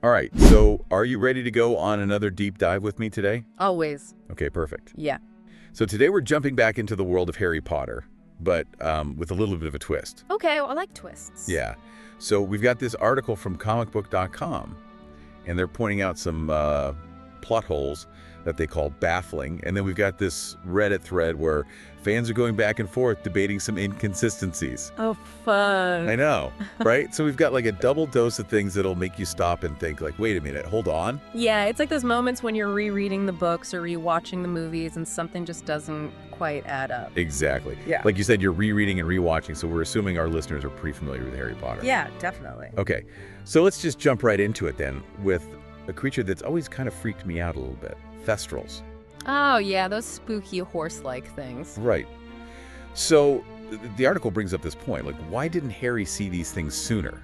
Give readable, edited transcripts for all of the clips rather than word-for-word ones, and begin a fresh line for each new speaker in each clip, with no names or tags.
All right, so are you ready to go on another deep dive with me today?
Always.
Okay, perfect.
Yeah.
So today we're jumping back into the world of Harry Potter, but with a little bit of a twist.
Okay, well, I like twists.
Yeah. So we've got this article from comicbook.com, and they're pointing out some plot holes that they call baffling. And then we've got this Reddit thread where fans are going back and forth debating some inconsistencies.
Oh, fun.
I know, right? So we've got like a double dose of things that'll make you stop and think like, wait a minute, hold on.
Yeah, it's like those moments when you're rereading the books or rewatching the movies and something just doesn't quite add up.
Exactly.
Yeah.
Like you said, you're rereading and rewatching, so we're assuming our listeners are pretty familiar with Harry Potter.
Yeah, definitely.
Okay, so let's just jump right into it then with a creature that's always kind of freaked me out a little bit. Thestrals.
Oh, yeah, those spooky horse-like things.
Right. So the article brings up this point, like, why didn't Harry see these things sooner?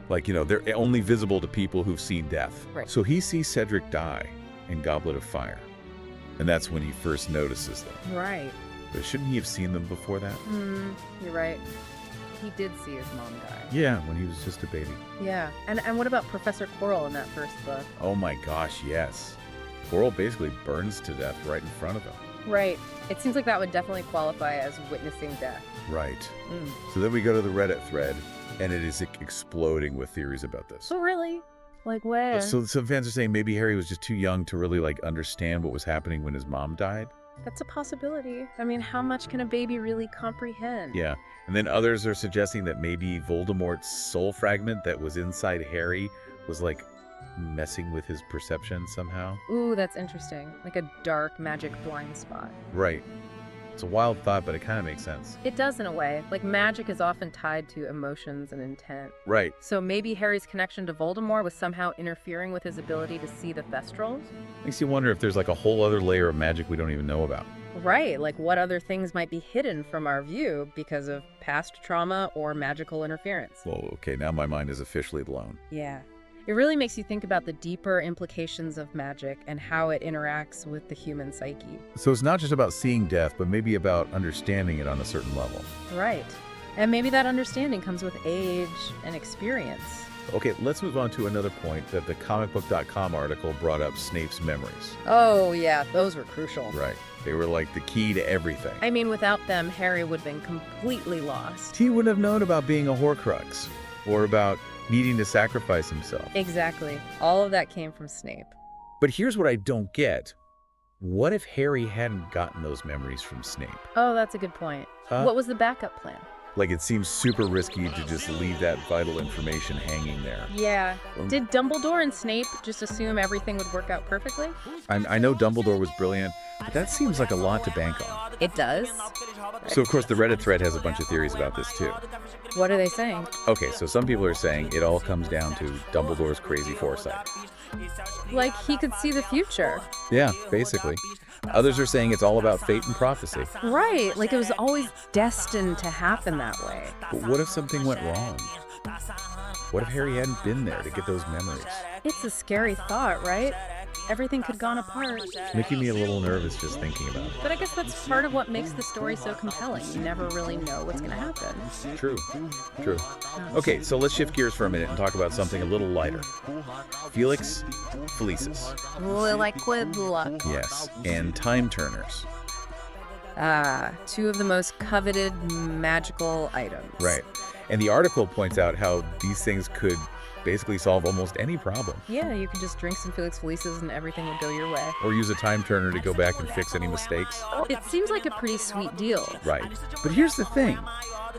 Like, you know, they're only visible to people who've seen death.
Right.
So he sees Cedric die in Goblet of Fire, and that's when he first notices them.
Right.
But shouldn't he have seen them before that?
You're right. He did see his mom die.
Yeah, when he was just a baby.
Yeah. And what about Professor Quirrell in that first book?
Oh my gosh, yes. Quirrell basically burns to death right in front of him.
Right. It seems like that would definitely qualify as witnessing death.
Right. So then we go to the Reddit thread, and it is exploding with theories about this.
Oh, really? Like where?
So some fans are saying maybe Harry was just too young to really like understand what was happening when his mom died.
That's a possibility. I mean, how much can a baby really comprehend?
Yeah. And then others are suggesting that maybe Voldemort's soul fragment that was inside Harry was like messing with his perception somehow.
Ooh, that's interesting. Like a dark magic blind spot.
Right. It's a wild thought, but it kind of makes sense.
It does in a way. Like magic is often tied to emotions and intent.
Right.
So maybe Harry's connection to Voldemort was somehow interfering with his ability to see the Thestrals?
Makes you wonder if there's like a whole other layer of magic we don't even know about.
Right, like what other things might be hidden from our view because of past trauma or magical interference.
Well, okay, now my mind is officially blown.
Yeah. It really makes you think about the deeper implications of magic and how it interacts with the human psyche.
So it's not just about seeing death, but maybe about understanding it on a certain level.
Right. And maybe that understanding comes with age and experience.
Okay, let's move on to another point that the comicbook.com article brought up: Snape's memories.
Oh, yeah, those were crucial.
Right. They were like the key to everything.
I mean, without them, Harry would have been completely lost.
He wouldn't have known about being a Horcrux or about needing to sacrifice himself.
Exactly. All of that came from Snape.
But here's what I don't get. What if Harry hadn't gotten those memories from Snape?
Oh, that's a good point. What was the backup plan?
Like, it seems super risky to just leave that vital information hanging there.
Yeah. Did Dumbledore and Snape just assume everything would work out perfectly?
I know Dumbledore was brilliant, but that seems like a lot to bank on.
It does.
So, of course, the Reddit thread has a bunch of theories about this, too.
What are they saying?
Okay, so some people are saying it all comes down to Dumbledore's crazy foresight.
Like he could see the future.
Yeah, basically. Others are saying it's all about fate and prophecy.
Right, like it was always destined to happen that way.
But what if something went wrong? What if Harry hadn't been there to get those memories?
It's a scary thought, right? Everything could have gone apart.
It's making me a little nervous just thinking about it.
But I guess that's part of what makes the story so compelling. You never really know what's going to happen.
True. Okay, so let's shift gears for a minute and talk about something a little lighter. Felix, Felicis.
Liquid luck.
Yes, and time turners.
Two of the most coveted magical items.
Right. And the article points out how these things could basically solve almost any problem.
Yeah, you could just drink some Felix Felicis and everything would go your way.
Or use a time turner to go back and fix any mistakes.
It seems like a pretty sweet deal.
Right. But here's the thing.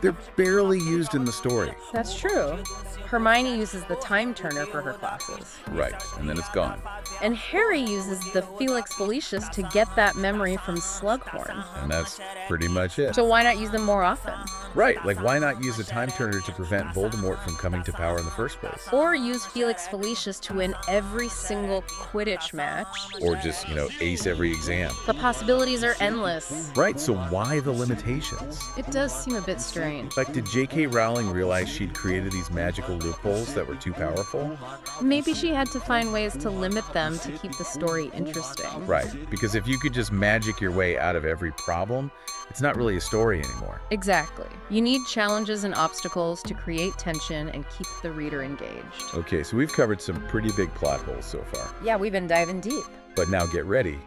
They're barely used in the story.
That's true. Hermione uses the time turner for her classes.
Right, and then it's gone.
And Harry uses the Felix Felicis to get that memory from Slughorn.
And that's pretty much it.
So why not use them more often?
Right, like why not use a time turner to prevent Voldemort from coming to power in the first place?
Or use Felix Felicis to win every single Quidditch match.
Or just, ace every exam.
The possibilities are endless.
Right, so why the limitations?
It does seem a bit strange.
Like, did J.K. Rowling realize she'd created these magical loopholes that were too powerful?
Maybe she had to find ways to limit them to keep the story interesting.
Right, because if you could just magic your way out of every problem, it's not really a story anymore.
Exactly. You need challenges and obstacles to create tension and keep the reader engaged.
Okay, so we've covered some pretty big plot holes so far.
Yeah, we've been diving deep.
But now get ready,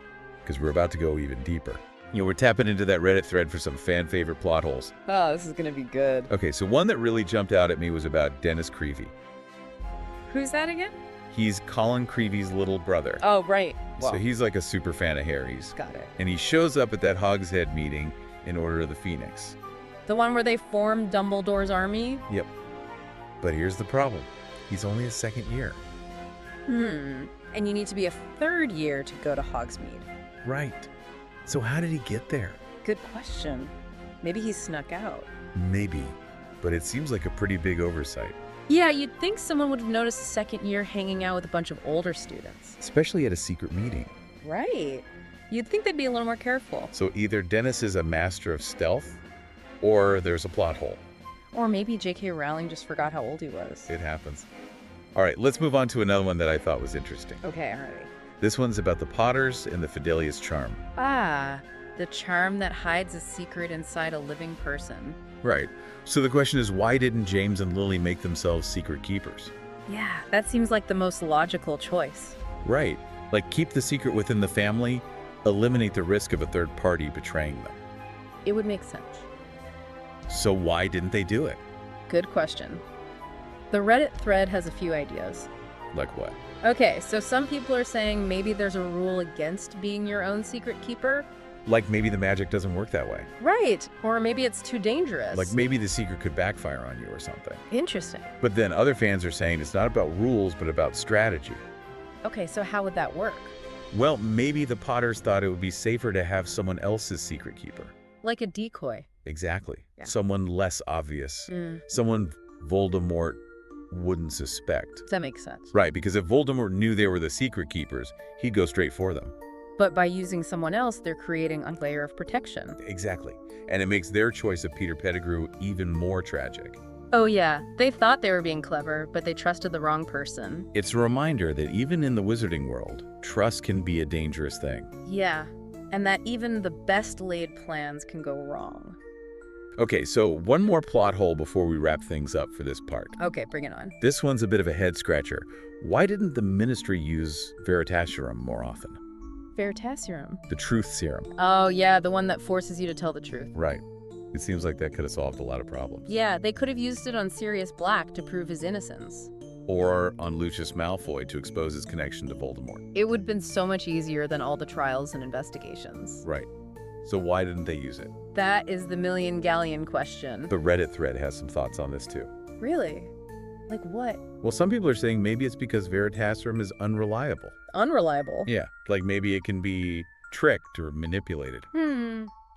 because we're about to go even deeper. We're tapping into that Reddit thread for some fan-favorite plot holes.
Oh, this is gonna be good.
Okay, so one that really jumped out at me was about Dennis Creevey.
Who's that again?
He's Colin Creevey's little brother.
Oh, right.
So he's like a super fan of Harry's.
Got it.
And he shows up at that Hogshead meeting in Order of the Phoenix.
The one where they formed Dumbledore's army?
Yep. But here's the problem. He's only a second year.
And you need to be a third year to go to Hogsmeade.
Right. So how did he get there?
Good question. Maybe he snuck out.
Maybe. But it seems like a pretty big oversight.
Yeah, you'd think someone would have noticed a second year hanging out with a bunch of older students.
Especially at a secret meeting.
Right. You'd think they'd be a little more careful.
So either Dennis is a master of stealth, or there's a plot hole.
Or maybe J.K. Rowling just forgot how old he was.
It happens. All right, let's move on to another one that I thought was interesting.
Okay, alright.
This one's about the Potters and the Fidelius charm.
Ah, the charm that hides a secret inside a living person.
Right. So the question is, why didn't James and Lily make themselves secret keepers?
Yeah, that seems like the most logical choice.
Right. Like, keep the secret within the family, eliminate the risk of a third party betraying them.
It would make sense.
So why didn't they do it?
Good question. The Reddit thread has a few ideas.
Like what?
Okay, so some people are saying maybe there's a rule against being your own secret keeper.
Like maybe the magic doesn't work that way.
Right, or maybe it's too dangerous.
Like maybe the secret could backfire on you or something.
Interesting.
But then other fans are saying it's not about rules, but about strategy.
Okay, so how would that work?
Well, maybe the Potters thought it would be safer to have someone else's secret keeper.
Like a decoy.
Exactly.
Yeah.
Someone less obvious. Someone Voldemort wouldn't suspect.
That makes sense.
Right, because if Voldemort knew they were the secret keepers, he'd go straight for them.
But by using someone else, they're creating a layer of protection.
Exactly. And it makes their choice of Peter Pettigrew even more tragic.
Oh yeah, they thought they were being clever, but they trusted the wrong person.
It's a reminder that even in the wizarding world, trust can be a dangerous thing.
Yeah, and that even the best laid plans can go wrong.
Okay, so one more plot hole before we wrap things up for this part.
Okay, bring it on.
This one's a bit of a head-scratcher. Why didn't the Ministry use Veritasium more often?
Veritasium?
The truth serum.
Oh yeah, the one that forces you to tell the truth.
Right. It seems like that could have solved a lot of problems.
Yeah, they could have used it on Sirius Black to prove his innocence.
Or on Lucius Malfoy to expose his connection to Voldemort.
It would have been so much easier than all the trials and investigations.
Right. So why didn't they use it?
That is the million galleon question.
The Reddit thread has some thoughts on this too.
Really? Like what?
Well, some people are saying maybe it's because Veritasium is unreliable.
Unreliable?
Yeah, like maybe it can be tricked or manipulated.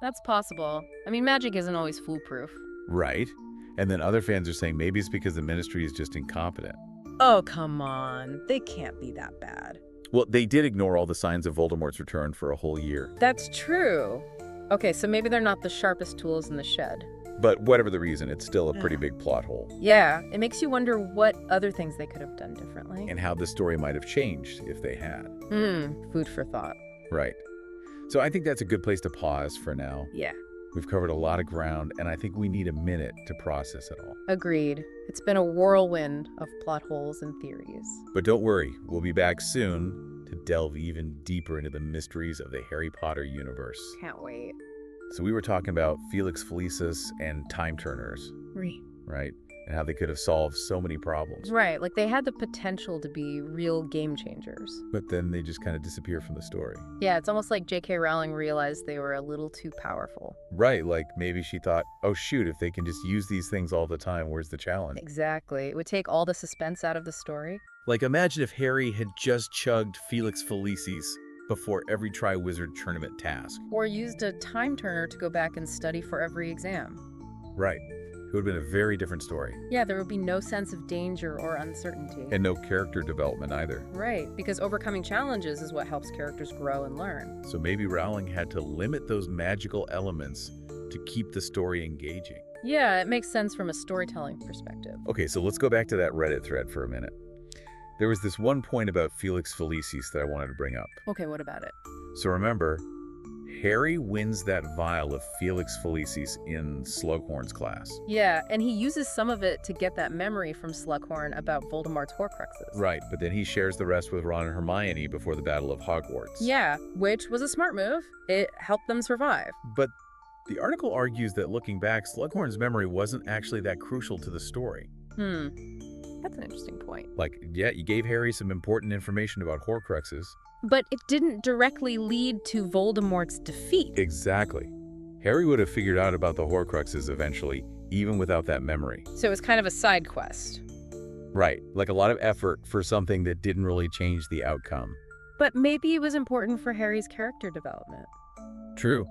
That's possible. I mean, magic isn't always foolproof.
Right. And then other fans are saying maybe it's because the Ministry is just incompetent.
Oh, come on. They can't be that bad.
Well, they did ignore all the signs of Voldemort's return for a whole year.
That's true. Okay, so maybe they're not the sharpest tools in the shed.
But whatever the reason, it's still a pretty big plot hole.
Yeah, it makes you wonder what other things they could have done differently.
And how the story might have changed if they had.
Food for thought.
Right. So I think that's a good place to pause for now.
Yeah.
We've covered a lot of ground, and I think we need a minute to process it all.
Agreed. It's been a whirlwind of plot holes and theories.
But don't worry, we'll be back soon to delve even deeper into the mysteries of the Harry Potter universe.
Can't wait.
So we were talking about Felix, Felicis, and time turners, right? And how they could have solved so many problems.
Right, like they had the potential to be real game changers.
But then they just kind of disappear from the story.
Yeah, it's almost like J.K. Rowling realized they were a little too powerful.
Right, like maybe she thought, oh shoot, if they can just use these things all the time, where's the challenge?
Exactly. It would take all the suspense out of the story.
Like imagine if Harry had just chugged Felix Felicis before every Triwizard Tournament task.
Or used a time turner to go back and study for every exam.
Right. It would have been a very different story.
Yeah, there would be no sense of danger or uncertainty.
And no character development either.
Right, because overcoming challenges is what helps characters grow and learn.
So maybe Rowling had to limit those magical elements to keep the story engaging.
Yeah, it makes sense from a storytelling perspective.
Okay, so let's go back to that Reddit thread for a minute. There was this one point about Felix Felicis that I wanted to bring up.
Okay, what about it?
So remember, Harry wins that vial of Felix Felicis in Slughorn's class.
Yeah, and he uses some of it to get that memory from Slughorn about Voldemort's Horcruxes.
Right, but then he shares the rest with Ron and Hermione before the Battle of Hogwarts.
Yeah, which was a smart move. It helped them survive.
But the article argues that looking back, Slughorn's memory wasn't actually that crucial to the story.
That's an interesting point.
Like, yeah, you gave Harry some important information about Horcruxes.
But it didn't directly lead to Voldemort's defeat.
Exactly. Harry would have figured out about the Horcruxes eventually, even without that memory.
So it was kind of a side quest.
Right, like a lot of effort for something that didn't really change the outcome.
But maybe it was important for Harry's character development.
True.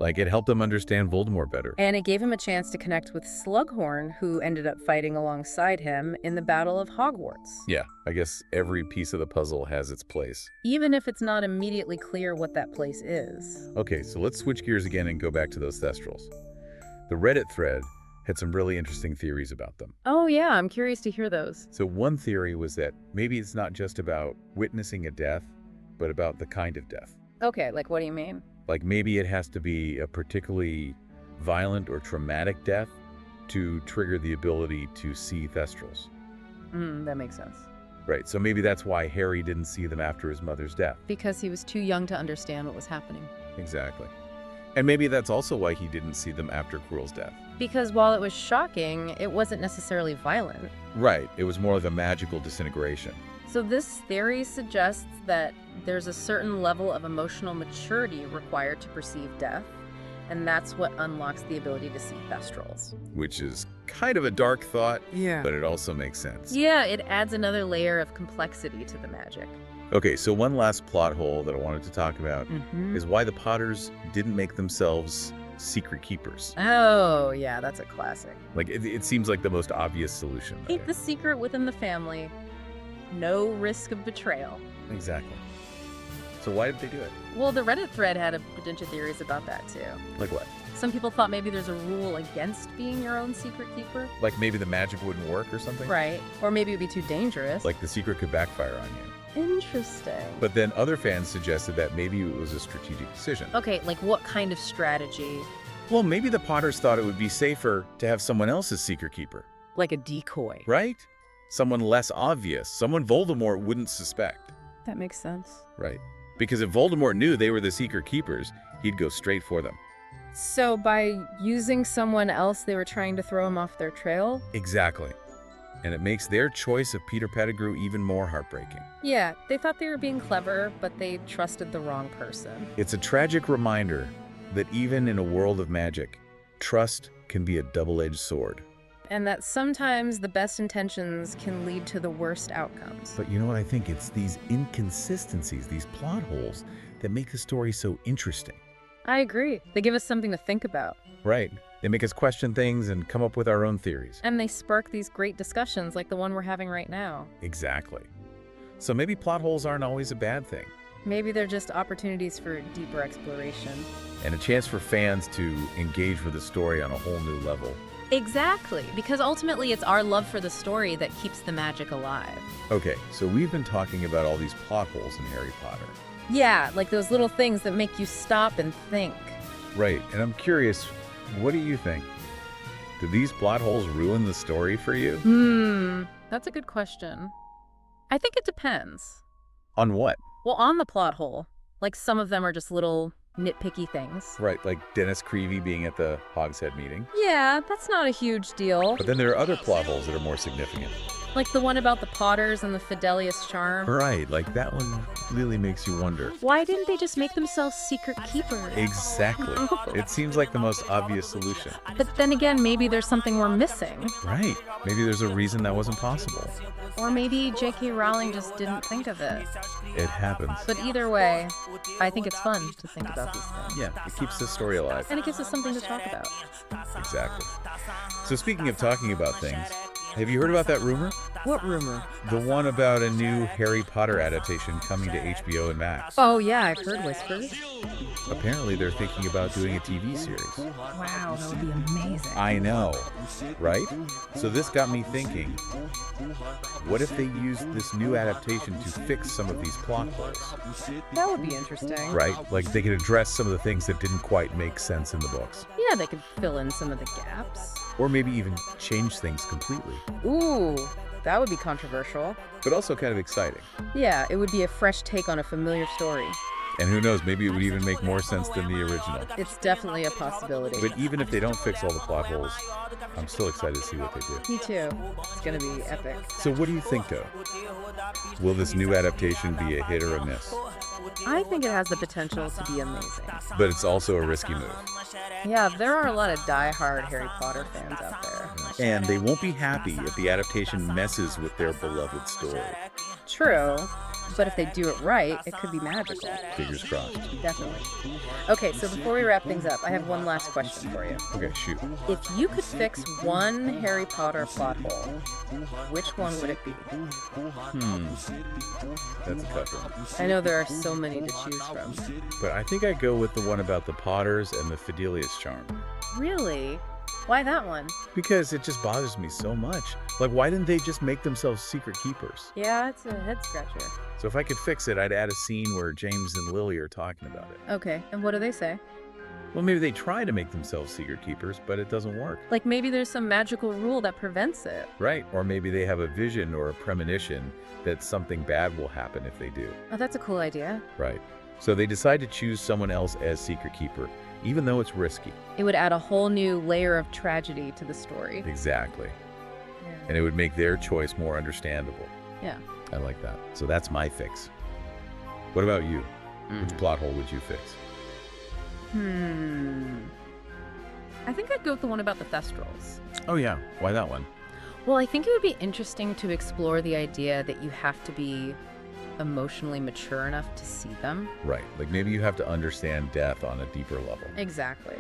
Like, it helped him understand Voldemort better.
And it gave him a chance to connect with Slughorn, who ended up fighting alongside him in the Battle of Hogwarts.
Yeah, I guess every piece of the puzzle has its place.
Even if it's not immediately clear what that place is.
Okay, so let's switch gears again and go back to those Thestrals. The Reddit thread had some really interesting theories about them.
Oh yeah, I'm curious to hear those.
So one theory was that maybe it's not just about witnessing a death, but about the kind of death.
Okay, like what do you mean?
Like maybe it has to be a particularly violent or traumatic death to trigger the ability to see Thestrals.
That makes sense.
Right, so maybe that's why Harry didn't see them after his mother's death.
Because he was too young to understand what was happening.
Exactly. And maybe that's also why he didn't see them after Quirrell's death.
Because while it was shocking, it wasn't necessarily violent.
Right, it was more of a magical disintegration.
So this theory suggests that there's a certain level of emotional maturity required to perceive death, and that's what unlocks the ability to see Thestrals.
Which is kind of a dark thought,
Yeah.
but it also makes sense.
Yeah, it adds another layer of complexity to the magic.
Okay, so one last plot hole that I wanted to talk about is why the Potters didn't make themselves secret keepers.
Oh, yeah, that's a classic.
Like, it seems like the most obvious solution.
Keep the secret within the family. No risk of betrayal.
Exactly. So why did they do it?
Well, the Reddit thread had a bunch of theories about that, too.
Like what?
Some people thought maybe there's a rule against being your own secret keeper.
Like maybe the magic wouldn't work or something?
Right. Or maybe it would be too dangerous.
Like the secret could backfire on you.
Interesting.
But then other fans suggested that maybe it was a strategic decision.
Okay, like what kind of strategy?
Well, maybe the Potters thought it would be safer to have someone else's secret keeper.
Like a decoy.
Right? Someone less obvious. Someone Voldemort wouldn't suspect.
That makes sense.
Right. Because if Voldemort knew they were the secret keepers, he'd go straight for them.
So by using someone else, they were trying to throw him off their trail?
Exactly. And it makes their choice of Peter Pettigrew even more heartbreaking.
Yeah, they thought they were being clever, but they trusted the wrong person.
It's a tragic reminder that even in a world of magic, trust can be a double-edged sword.
And that sometimes the best intentions can lead to the worst outcomes.
But you know what I think? It's these inconsistencies, these plot holes, that make the story so interesting.
I agree. They give us something to think about.
Right. They make us question things and come up with our own theories.
And they spark these great discussions like the one we're having right now.
Exactly. So maybe plot holes aren't always a bad thing.
Maybe they're just opportunities for deeper exploration.
And a chance for fans to engage with the story on a whole new level.
Exactly, because ultimately it's our love for the story that keeps the magic alive.
Okay, so we've been talking about all these plot holes in Harry Potter.
Yeah, like those little things that make you stop and think.
Right, and I'm curious, what do you think? Do these plot holes ruin the story for you?
That's a good question. I think it depends.
On what?
Well, on the plot hole. Like some of them are just little nitpicky things.
Right, like Dennis Creevy being at the Hogshead meeting.
Yeah, that's not a huge deal.
But then there are other plot holes that are more significant.
Like the one about the Potters and the Fidelius charm.
Right, like that one really makes you wonder.
Why didn't they just make themselves secret keepers?
Exactly. It seems like the most obvious solution.
But then again, maybe there's something we're missing.
Right. Maybe there's a reason that wasn't possible.
Or maybe J.K. Rowling just didn't think of it.
It happens.
But either way, I think it's fun to think about these things.
Yeah, it keeps the story alive.
And it gives us something to talk about.
Exactly. So speaking of talking about things, Have you heard about that rumor?
What rumor?
The one about a new Harry Potter adaptation coming to HBO and Max.
Oh, yeah, I've heard whispers.
Apparently, they're thinking about doing a TV series.
Wow, that would be amazing.
I know, right? So this got me thinking, what if they used this new adaptation to fix some of these plot holes?
That would be interesting.
Right? Like they could address some of the things that didn't quite make sense in the books.
Yeah, they could fill in some of the gaps.
Or maybe even change things completely.
Ooh, that would be controversial.
But also kind of exciting.
Yeah, it would be a fresh take on a familiar story.
And who knows, maybe it would even make more sense than the original.
It's definitely a possibility.
But even if they don't fix all the plot holes, I'm still excited to see what they do.
Me too. It's gonna be epic.
So what do you think, though? Will this new adaptation be a hit or a miss?
I think it has the potential to be amazing.
But it's also a risky move.
Yeah, there are a lot of die-hard Harry Potter fans out there.
And they won't be happy if the adaptation messes with their beloved story.
True, but if they do it right, it could be magical.
Fingers crossed.
Definitely. Okay, so before we wrap things up, I have one last question for you.
Okay, shoot.
If you could fix one Harry Potter plot hole, which one would it be?
That's a tough one.
I know there are so many to choose from.
But I think I'd go with the one about the Potters and the Felicis charm.
Really? Why that one?
Because it just bothers me so much. Like, why didn't they just make themselves secret keepers?
Yeah, it's a head scratcher.
So if I could fix it, I'd add a scene where James and Lily are talking about it.
Okay, and what do they say?
Well, maybe they try to make themselves secret keepers, but it doesn't work.
Like maybe there's some magical rule that prevents it.
Right, or maybe they have a vision or a premonition that something bad will happen if they do.
Oh, that's a cool idea.
Right. So they decide to choose someone else as secret keeper, even though it's risky.
It would add a whole new layer of tragedy to the story.
Exactly.
Yeah.
And it would make their choice more understandable.
Yeah.
I like that. So that's my fix. What about you? Which plot hole would you fix?
I think I'd go with the one about the Thestrals.
Oh yeah, why that one?
Well, I think it would be interesting to explore the idea that you have to be emotionally mature enough to see them.
Right, like maybe you have to understand death on a deeper level.
Exactly.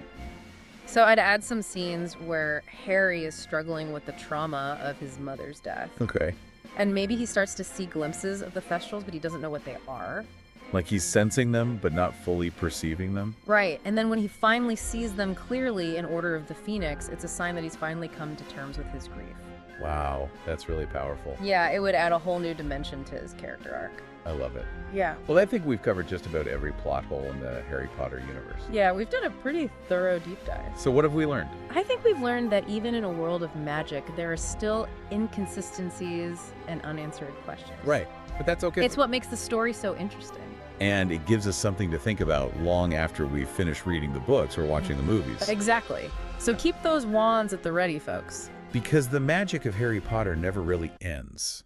So I'd add some scenes where Harry is struggling with the trauma of his mother's death.
Okay.
And maybe he starts to see glimpses of the Thestrals, but he doesn't know what they are.
Like he's sensing them, but not fully perceiving them?
Right, and then when he finally sees them clearly in Order of the Phoenix, it's a sign that he's finally come to terms with his grief.
Wow, that's really powerful.
Yeah, it would add a whole new dimension to his character arc.
I love it.
Yeah.
Well, I think we've covered just about every plot hole in the Harry Potter universe.
Yeah, we've done a pretty thorough deep dive.
So what have we learned?
I think we've learned that even in a world of magic, there are still inconsistencies and unanswered questions.
Right, but that's okay.
It's what makes the story so interesting.
And it gives us something to think about long after we finish reading the books or watching the movies.
Exactly. So keep those wands at the ready, folks.
Because the magic of Harry Potter never really ends.